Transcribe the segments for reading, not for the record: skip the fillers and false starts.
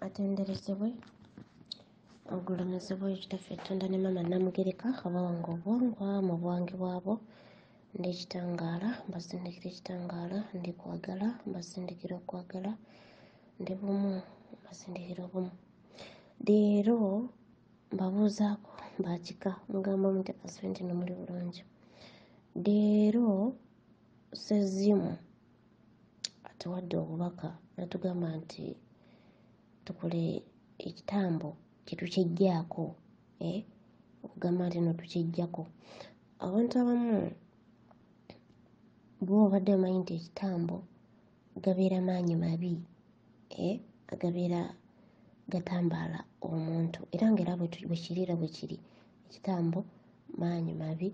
atenderezebwe ogulemezebwa ekitaffe Katonda ne Maama Namugereka abawanga obwangwa mu bwange bwabo nd'ekitangaala mbasindikira ekitangaala ndi kwagala mbasindikira okwagala ndi bumu mbasindikira obumu. Leero mbabuuzaako bakika mugamba muti kasente nomuli bulungi. Leero Ssezimu atuwadde obubaka natugamba nti tukole ekitambo kyetukyejjaako okugamba nti no tukyejjako. Abantu abamu bwe obadde omanyi nti ekitambo gabeera maanyi mabi agabeera gatambaala omuntu era ng'era bwe kiriira bwe kiri ekitambo maanyi mabi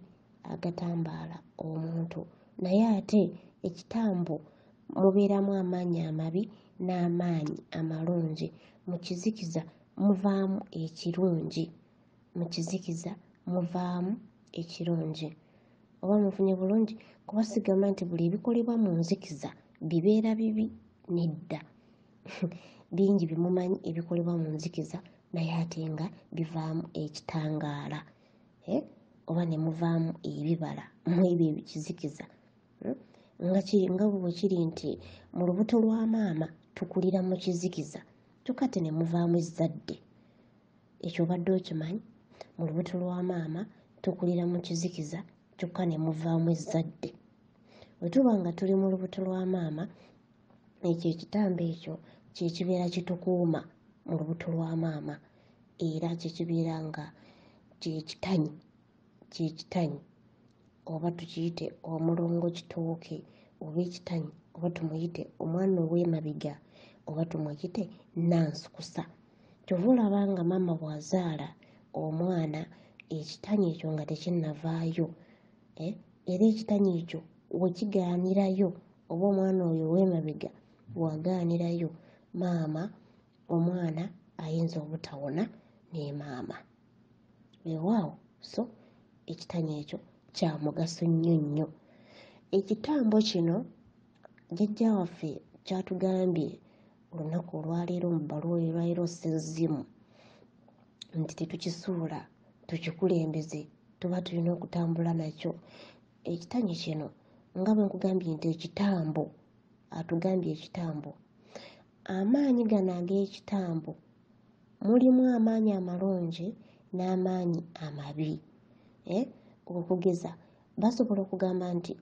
agatambaala omuntu naye ate ekitambo mubeeramu amaanyi amabi n'amaanyi amalungi. Mu kizikiza muvaamu ekirungi, mu kizikiza muvaamu ekirungi. Oba mufunye bulungi kuba sigamba nti buli ebikolebwa mu nzikiza bibeera bibi, nedda. Bingi bimumanyi ebikolebwa mu nzikiza naye ate nga bivaamu ekitangaala oba ne muvaamu ebibala mu ebyo ebikizikiza nga bwe kiri nti mu lubuto lwa maama tukulira mu kizikiza kyokka ate ne muvaamu ezzadde. Ekyo obadde okimanyi? Mu lubuto lwa maama tukulira mu kizikiza kyokka ne muvaamu ezzadde. Bwe tuba nga tuli mu lubuto lwa maama ekyo ekitambo ekyo kye kibeera kitukuuma mu lubuto lwa maama era kye kibeera nga kyekitanyi oba tukiyite omulongo kitooke oba ekitanyi oba tumuyite omwana ow'emabega oba tumuyite nansukusa. Kyova olaba nga maama bw'azaala omwana ekitanyi ekyo nga tekinnavaayo era ekitanyi ekyo wekigaanirayo oba omwana oyo ow'emabega bw'agaanirayo maama omwana ayinza obutawona ne maama. Weewaawo so ekitanyi ekyo kya mugaso nnyo nnyo. Ekitambo kino jjajja waffe kyatugambye olunaku olwaleero mu bbaluwa olwaleero Ssezimu nti tetukisuula tukikulembeze tuba tulina okutambula nakyo. Ekitanyi kino nga bwe nkugambye nti ekitambo atugambye ekitambo, amaanyi gano ag'ekitambo mulimu amaanyi amalungi n'amaanyi amabi. Okugeza basobola okugamba nti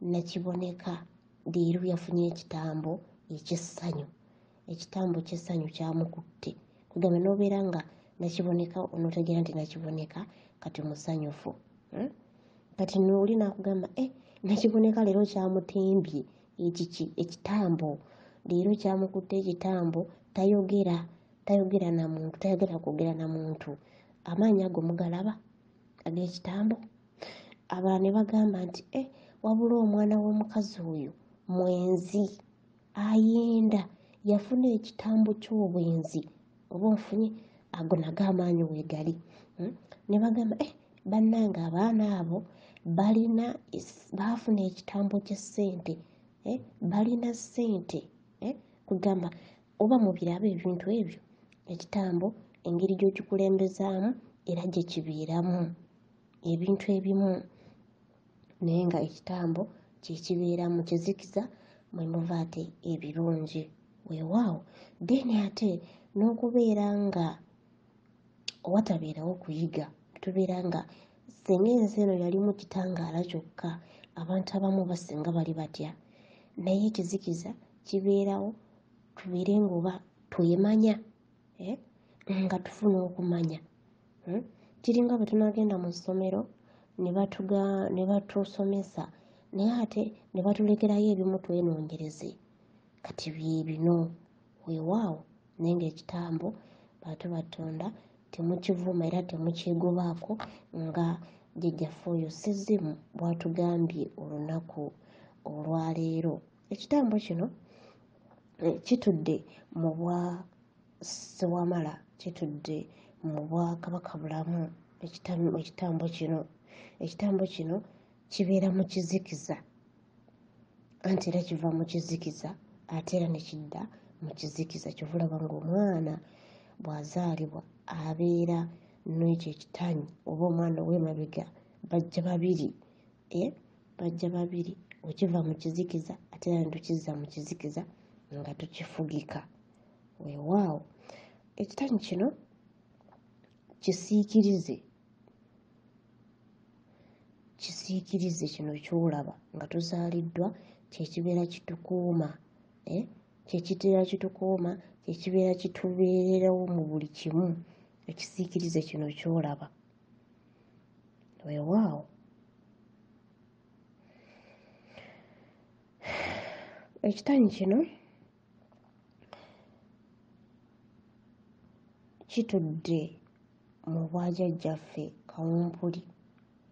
Nakiboneka leero yafunye ekitambo eky'essanyu, ekitambo ky'essanyu kyamukutte. Kugamba n'obeera nga Nakiboneka onootegeera nti Nakiboneka kati musanyufu. Kati nooli naakugamba Nakiboneka leero kyamutembye ekitambo, leero kyamukutte ekitambo tayogera na muntu, tayagala kwogera na muntu. Amaanyi ago mugalaba ag'ekitambo? Abalala ne bagamba nti wabula omwana w'omukazi oyo mwenzi ayenda yafuna ekitambo ky'obwenzi oba onfunye ago nago amaanyi weegali. Ne bagamba bannange abaana abo baafuna ekitambo ky'essente, balina ssente. Kugamba oba mubiraba ebintu ebyo ekitambo engeri gy'okikulembezaamu era gye kibeeramu ebintu ebimu naye nga ekitambo kye kibeera mu kizikiza mwe muva ate ebirungi. Weewaawo then ate n'okubeera nga watabeerawo kuyiga, tubeera nga singa ensi eno yalimu kitangaala kyokka abantu abamu basinga bali batya, naye ekizikiza kibeerawo tubeere ng'oba twemanya nga tufuna okumanya. Kiringa bwe tunaagenda mu ssomero ne batusomesa naye ate ne batulekerayo ebimu twenoonyereze. Kati bye bino. Weewaawo naye ng'ekitambo bantu Batonda temukivuma era temukyegobaako nga jjajjaffe oyo Ssezimu bw'atugambye olunaku olwaleero. Ekitambo kino kitudde mu bwa Ssewamala, kitudde mu Bwakabaka Bulamu. Ekitambo kino kibeera mu kizikiza anti era kiva mu kizikiza ate era ne kidda mu kizikiza. Kyovulaba ng'omwana bw'azaalibwa abeera n'ekyo ekitanyi oba omwana ow'emabega bajja babiri, bajja babiri. Okiva mu kizikiza ate era ne tukizza mu kizikiza nga tukifugika. Weewaawo ekitanyi kino kisiikirize kino ky'olaba nga tuzaaliddwa kyekibeera kitukuuma, kyekibeera kitukuuma, kyekibeera kitubeererawo mu buli kimu. Ekisiikirize kino ky'olaba. Weewaawo ekitanyi kino kitudde mu bwajjajjaffe kawumpuli,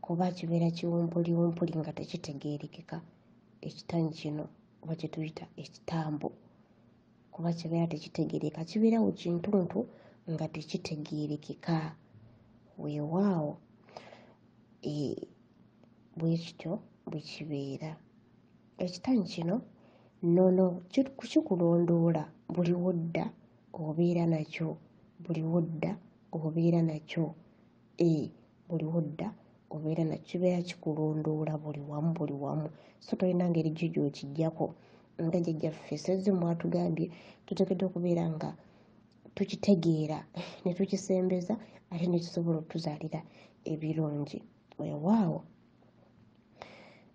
kuba kibeera kiwumpuliwumpuli nga tekitegeerekeka. Ekitanyi kino oba kye tuyita ekitambo, kuba kibeera tekitegeereka, kibeera ku kintuntu nga tekitegeerekeka. Weewaawo bwe kityo bwe kibeera. Ekitanyi kino nnono kikulondoola buli wodda obeera nakyo, buli wodda obeera nakyo, buli wodda obeera nakyo. Kibeera kikulondoola buli wamu buli wamu, so tolina ngeri gy'okiggyako. Nga jjajjaffe Ssezimu bw'atugambye tuteekeddwa okubeera nga tukitegeera ne tukisembeza ate ne kisobola okutuzaalira ebirungi. Weewaawo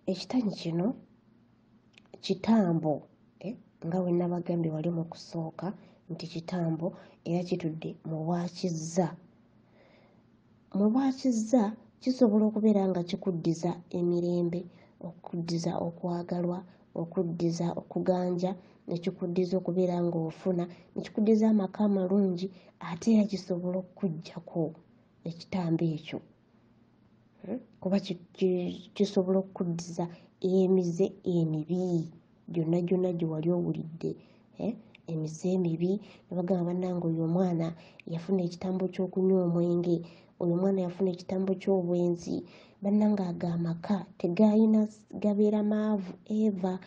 ekitanyi kino kitambo, nga bwe nabagambye wali mu kusooka nti kitambo era kitudde mu bwakizza. Mu bwakizza kisobola okubeera nga kikuddiza emirembe, okuddiza okwagalwa, okuddiza okuganja, ne kikuddiza okubeera ng'ofuna, ne kikuddiza amaka amalungi, ate era kisobola okukuggyako ekitambo ekyo. Kuba kisobola okukuddiza emize emibi gyonna gyonna gye wali owulidde, emize emibi. Ne bagamba bannange oyo omwana yafuna ekitambo ky'okunywa omwenge, oyo omwana yafuna ekitambo ky'obwenzi. Bannange ago amaka tegayina, gabeera maavu eva,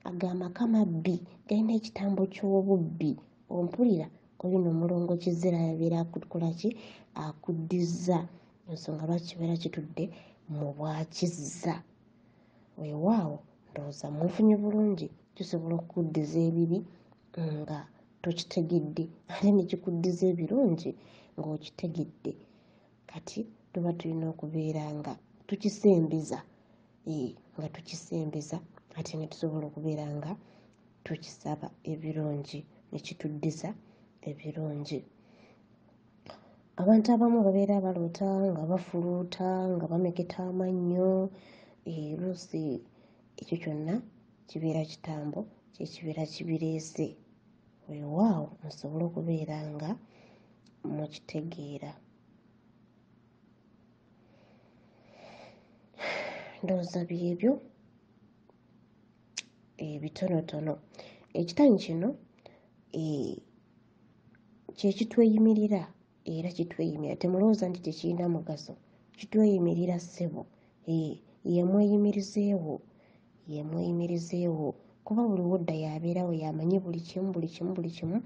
ago amaka mabbi galina ekitambo ky'obubbi. Ompulira oyo n'omulongo Kizira yabeera akukola ki? Akuddiza. Ensonga lwaki kibeera kitudde mu bwakizza. Weewaawo ndowooza munfunye bulungi. Kisobola okukuddiza ebibi nga tokitegedde, ate ne kikuddiza ebirungi ng'okitegedde. Kati tuba tulina okubeera nga tukisembeza, nga tukisembeza ate ne tusobola okubeera nga tukisaba ebirungi ne kituddiza ebirungi. Abantu abamu babeera baloota nga bafuluuta, nga bameketa amannyo, luusi ekyo kyonna kibeera kitambo, kyekibeera kibireese. Weewaawo musobole okubeera nga mukitegeera. Ndowooza byebyo bitonotono. Ekitanyi kino kye kitweyimirira era kitweyimirira. Temulowooza nti tekirina mugaso, kitweyimirira ssebo. Ye mweyimirizeewo, ye mweyimirizeewo, kuba buli wodda yabeerawo yamanyi buli kimu buli kimu buli kimu,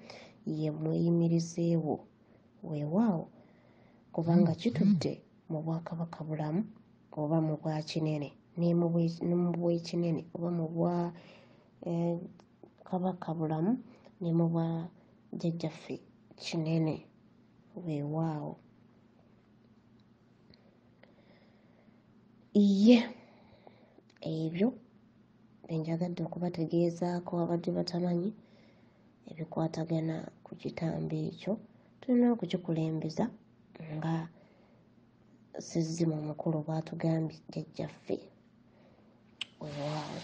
ye mweyimirizeewo. Weewaawo kubanga kitudde mu bwakabaka bulamu oba mu bwakinene, ne mu bwekinene oba mu bwa kabaka bulamu ne mu bwa jjajjaffe kinene. Weewaawo ebyo byenjagadde okubategeezaako abadde batamanyi ebikwatagana ku kitambo ekyo. Tulina okukikulembeza nga Ssezimu omukulu bw'atugambye jjajjaffe. Weewaawo.